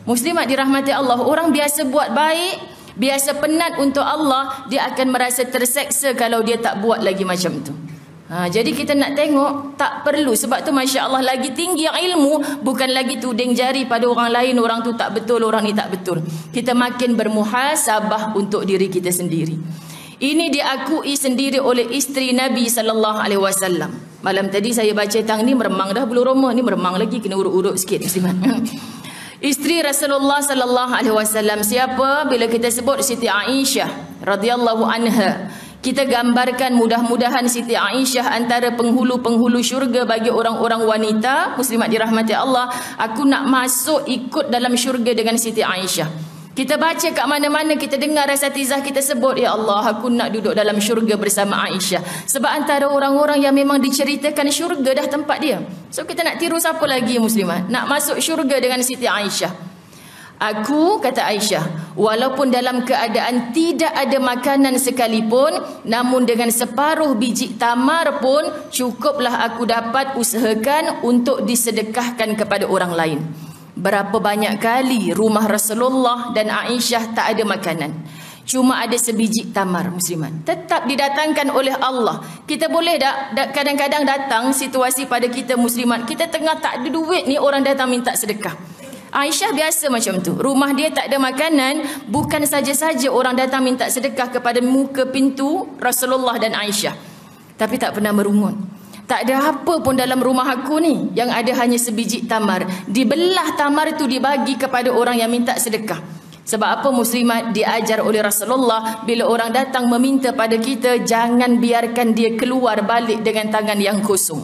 Muslimat dirahmati Allah, orang biasa buat baik, biasa penat untuk Allah, dia akan merasa terseksa kalau dia tak buat lagi macam tu. Jadi kita nak tengok, tak perlu. Sebab tu Masya Allah, lagi tinggi ilmu, bukan lagi tuding jari pada orang lain, orang tu tak betul, orang ni tak betul. Kita makin bermuhasabah untuk diri kita sendiri. Ini diakui sendiri oleh isteri Nabi SAW. Malam tadi saya baca tang ni meremang dah bulu roma, ni meremang lagi, kena urut-urut sikit muslimat. Isteri Rasulullah SAW siapa? Bila kita sebut Siti Aisyah radhiyallahu anha, kita gambarkan mudah-mudahan Siti Aisyah antara penghulu-penghulu syurga bagi orang-orang wanita. Muslimat dirahmati Allah, aku nak masuk ikut dalam syurga dengan Siti Aisyah. Kita baca kat mana-mana, kita dengar asatizah kita sebut, ya Allah, aku nak duduk dalam syurga bersama Aisyah. Sebab antara orang-orang yang memang diceritakan syurga dah tempat dia. So kita nak tiru siapa lagi muslimat? Nak masuk syurga dengan Siti Aisyah. Aku, kata Aisyah, walaupun dalam keadaan tidak ada makanan sekalipun, namun dengan separuh biji tamar pun cukuplah aku dapat usahakan untuk disedekahkan kepada orang lain. Berapa banyak kali rumah Rasulullah dan Aisyah tak ada makanan, cuma ada sebiji tamar muslimat, tetap didatangkan oleh Allah. Kita boleh tak kadang-kadang datang situasi pada kita muslimat, kita tengah tak ada duit ni, orang datang minta sedekah. Aisyah biasa macam tu, rumah dia tak ada makanan, bukan saja-saja orang datang minta sedekah kepada muka pintu Rasulullah dan Aisyah, tapi tak pernah merungut. Tak ada apa pun dalam rumah aku ni, yang ada hanya sebiji tamar. Dibelah tamar tu dibagi kepada orang yang minta sedekah. Sebab apa muslimat? Diajar oleh Rasulullah, bila orang datang meminta pada kita, jangan biarkan dia keluar balik dengan tangan yang kosong.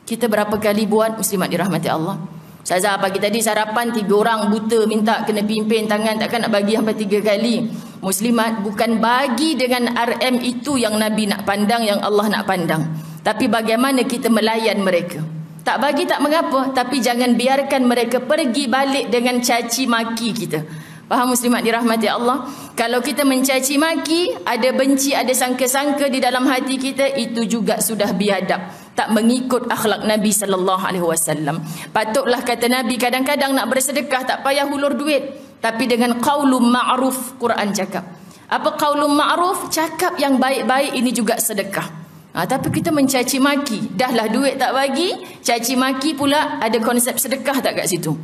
Kita berapa kali buat muslimat dirahmati Allah? Ustazah pagi tadi sarapan 3 orang buta minta kena pimpin tangan, takkan nak bagi sampai 3 kali. Muslimat, bukan bagi dengan RM itu yang Nabi nak pandang, yang Allah nak pandang, tapi bagaimana kita melayan mereka. Tak bagi tak mengapa, tapi jangan biarkan mereka pergi balik dengan caci maki kita. Faham muslimat dirahmati Allah? Kalau kita mencaci maki, ada benci, ada sangka-sangka di dalam hati kita, itu juga sudah biadab, tak mengikut akhlak Nabi SAW. Patutlah kata Nabi, kadang-kadang nak bersedekah tak payah hulur duit, tapi dengan qaulun ma'ruf. Quran cakap apa? Qaulun ma'ruf, cakap yang baik-baik, ini juga sedekah. Tapi kita mencaci maki, dahlah duit tak bagi, caci maki pula. Ada konsep sedekah tak kat situ?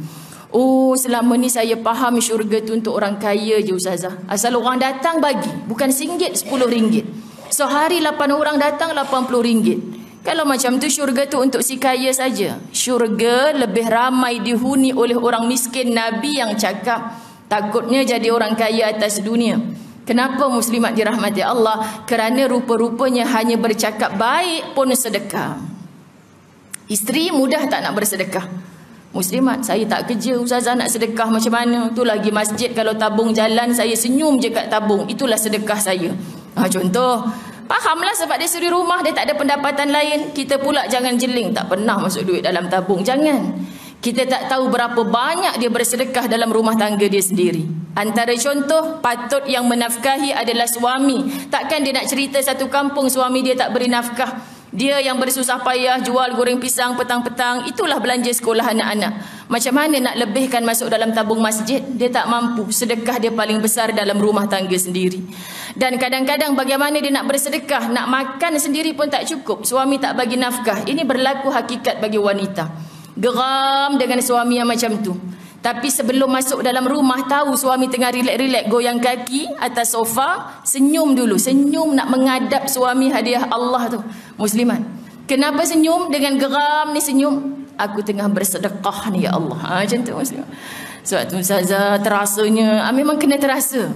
Oh, selama ni saya faham syurga tu untuk orang kaya je ustazah, asal orang datang bagi, bukan RM1, RM10. Sehari 8 orang datang, RM80. Kalau macam tu syurga tu untuk si kaya saja. Syurga lebih ramai dihuni oleh orang miskin. Nabi yang cakap, takutnya jadi orang kaya atas dunia. Kenapa muslimat dirahmati Allah? Kerana rupa-rupanya hanya bercakap baik pun sedekah. Isteri mudah tak nak bersedekah? Muslimat, saya tak kerja ustazah, nak sedekah macam mana? Tu lagi masjid, kalau tabung jalan, saya senyum je kat tabung, itulah sedekah saya. Contoh, fahamlah sebab dia suri rumah, dia tak ada pendapatan lain. Kita pula jangan jeling, tak pernah masuk duit dalam tabung. Jangan. Kita tak tahu berapa banyak dia bersedekah dalam rumah tangga dia sendiri. Antara contoh, patut yang menafkahi adalah suami. Takkan dia nak cerita satu kampung suami dia tak beri nafkah. Dia yang bersusah payah jual goreng pisang petang-petang, itulah belanja sekolah anak-anak. Macam mana nak lebihkan masuk dalam tabung masjid? Dia tak mampu. Sedekah dia paling besar dalam rumah tangga sendiri. Dan kadang-kadang bagaimana dia nak bersedekah, nak makan sendiri pun tak cukup, suami tak bagi nafkah. Ini berlaku hakikat bagi wanita. Geram dengan suami yang macam tu, tapi sebelum masuk dalam rumah, tahu suami tengah rilek-rilek goyang kaki atas sofa, senyum dulu. Senyum nak mengadap suami, hadiah Allah tu. Muslimat, kenapa senyum? Dengan geram ni senyum, aku tengah bersedekah ni ya Allah. Macam tu muslimat. Sebab tu ustazah terasanya, memang kena terasa.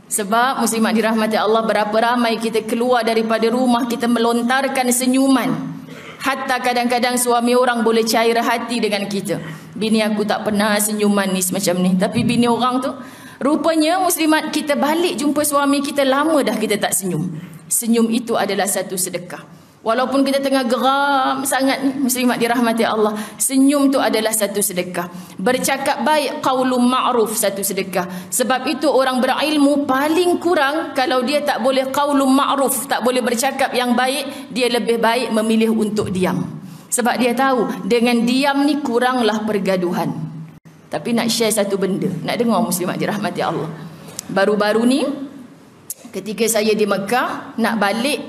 Sebab muslimat dirahmati Allah, berapa ramai kita keluar daripada rumah, kita melontarkan senyuman. Hatta kadang-kadang suami orang boleh cair hati dengan kita. Bini aku tak pernah senyum manis macam ni. Tapi bini orang tu, rupanya muslimat, kita balik jumpa suami kita, lama dah kita tak senyum. Senyum itu adalah satu sedekah. Walaupun kita tengah geram sangat ni, muslimat dirahmati Allah, senyum tu adalah satu sedekah. Bercakap baik, qaulun ma'ruf, satu sedekah. Sebab itu orang berilmu paling kurang, kalau dia tak boleh qaulun ma'ruf, tak boleh bercakap yang baik, dia lebih baik memilih untuk diam. Sebab dia tahu dengan diam ni kuranglah pergaduhan. Tapi nak share satu benda, nak dengar muslimat dirahmati Allah. Baru-baru ni ketika saya di Mekah, nak balik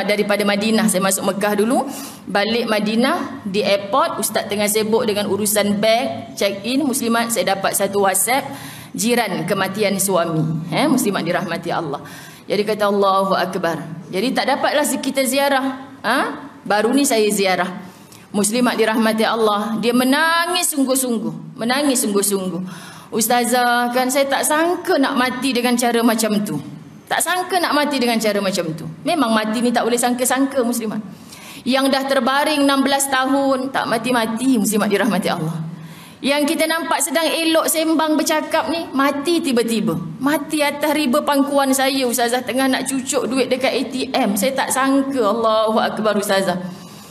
daripada Madinah, saya masuk Mekah dulu, balik Madinah di airport, ustaz tengah sibuk dengan urusan beg, check in, muslimat, saya dapat satu WhatsApp, jiran kematian suami, muslimat dirahmati Allah. Jadi kata Allahu Akbar. Jadi tak dapatlah kita ziarah. Baru ni saya ziarah. Muslimat dirahmati Allah, dia menangis sungguh-sungguh, menangis sungguh-sungguh. Ustazah, kan saya tak sangka nak mati dengan cara macam tu. Tak sangka nak mati dengan cara macam tu. Memang mati ni tak boleh sangka-sangka muslimat. Yang dah terbaring 16 tahun tak mati-mati, muslimat dirahmati Allah. Yang kita nampak sedang elok sembang bercakap ni, mati tiba-tiba. Mati atas riba pangkuan saya, ustazah, tengah nak cucuk duit dekat ATM. Saya tak sangka. Allahu Akbar ustazah.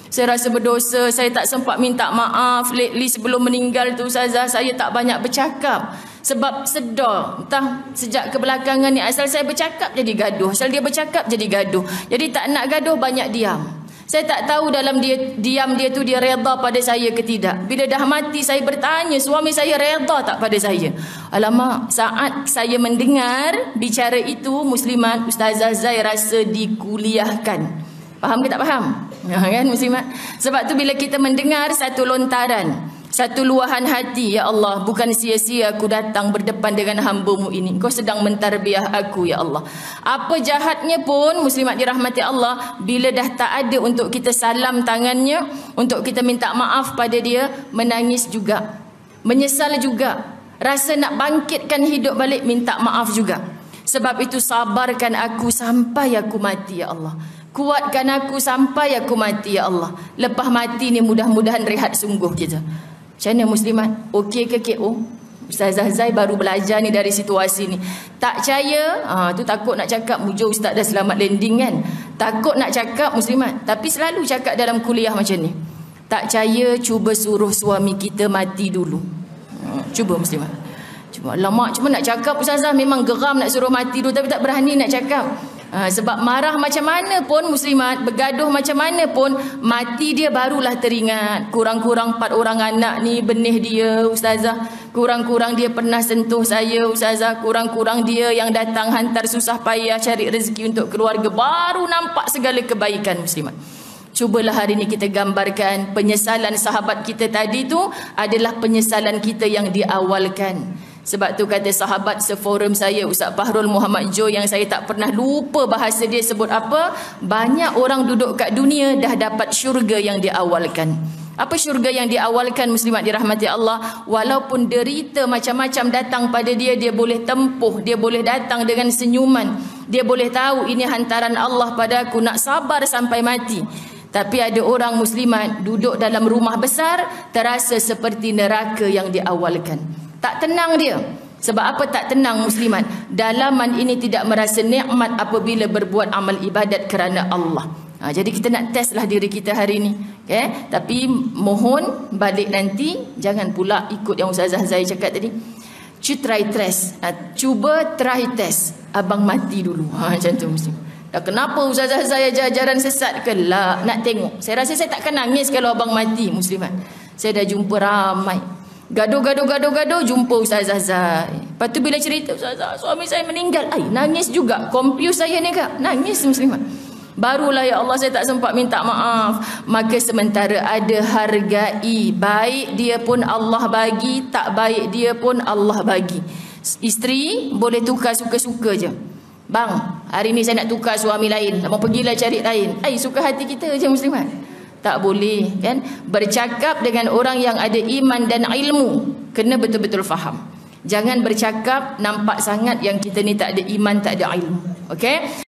Saya rasa berdosa, saya tak sempat minta maaf. Lately sebelum meninggal tu ustazah, saya tak banyak bercakap. Sebab sedar, entah sejak kebelakangan ni, asal saya bercakap jadi gaduh. Asal dia bercakap jadi gaduh. Jadi tak nak gaduh, banyak diam. Saya tak tahu dalam diam dia tu dia reda pada saya ke tidak. Bila dah mati saya bertanya, suami saya reda tak pada saya? Alamak, saat saya mendengar bicara itu, muslimat, Ustazah Zai rasa dikuliahkan. Faham ke tak faham? Kan muslimat? Sebab tu bila kita mendengar satu lontaran, satu luahan hati, ya Allah, bukan sia-sia aku datang berdepan dengan hamba-Mu ini. Kau sedang mentarbiah aku, ya Allah. Apa jahatnya pun, muslimat dirahmati Allah, bila dah tak ada untuk kita salam tangannya, untuk kita minta maaf pada dia, menangis juga, menyesal juga, rasa nak bangkitkan hidup balik, minta maaf juga. Sebab itu sabarkan aku sampai aku mati, ya Allah. Kuatkan aku sampai aku mati, ya Allah. Lepas mati ni mudah-mudahan rehat sungguh kita. Macam mana muslimat? Okey ke KO? Ustazah Zai baru belajar ni dari situasi ni. Tak percaya, tu takut nak cakap, mujur ustaz dah selamat landing kan. Takut nak cakap muslimat. Tapi selalu cakap dalam kuliah macam ni. Tak percaya, cuba suruh suami kita mati dulu. Cuba muslimat. Cuba, lama cuma nak cakap ustazah, memang geram nak suruh mati dulu, tapi tak berani nak cakap. Sebab marah macam mana pun muslimat, bergaduh macam mana pun, mati dia barulah teringat. Kurang-kurang 4 orang anak ni benih dia ustazah. Kurang-kurang dia pernah sentuh saya ustazah. Kurang-kurang dia yang datang hantar susah payah cari rezeki untuk keluarga. Baru nampak segala kebaikan muslimat. Cubalah hari ini kita gambarkan penyesalan sahabat kita tadi tu adalah penyesalan kita yang diawalkan. Sebab tu kata sahabat seforum saya, Ustaz Fahrul Muhammad Jo, yang saya tak pernah lupa bahasa dia sebut apa, banyak orang duduk kat dunia dah dapat syurga yang diawalkan. Apa syurga yang diawalkan muslimat dirahmati Allah? Walaupun derita macam-macam datang pada dia, dia boleh tempuh, dia boleh datang dengan senyuman, dia boleh tahu ini hantaran Allah pada aku, nak sabar sampai mati. Tapi ada orang muslimat duduk dalam rumah besar, terasa seperti neraka yang diawalkan. Tak tenang dia. Sebab apa tak tenang muslimat? Dalaman ini tidak merasa nikmat apabila berbuat amal ibadat kerana Allah. Jadi kita nak testlah diri kita hari ini. Okay? Tapi mohon balik nanti, jangan pula ikut yang Ustazah Zai cakap tadi. Cuba try test. Abang mati dulu. Macam tu muslim. Dah kenapa Ustazah Zai ajaran sesat ke? Lah, nak tengok. Saya rasa saya takkan nangis kalau abang mati muslimat. Saya dah jumpa ramai. Gaduh, jumpa Ustazah Zai. Lepas tu bila cerita, Ustazah, suami saya meninggal. Nangis juga. Confuse saya ni kak. Nangis muslimat. Barulah, ya Allah, saya tak sempat minta maaf. Maka sementara ada hargai. Baik dia pun Allah bagi, tak baik dia pun Allah bagi. Isteri boleh tukar suka-suka je. Bang, hari ni saya nak tukar suami lain. Mau pergilah cari lain. Suka hati kita je muslimat. Tak boleh kan? Bercakap dengan orang yang ada iman dan ilmu, kena betul-betul faham. Jangan bercakap nampak sangat yang kita ni tak ada iman, tak ada ilmu. Okey?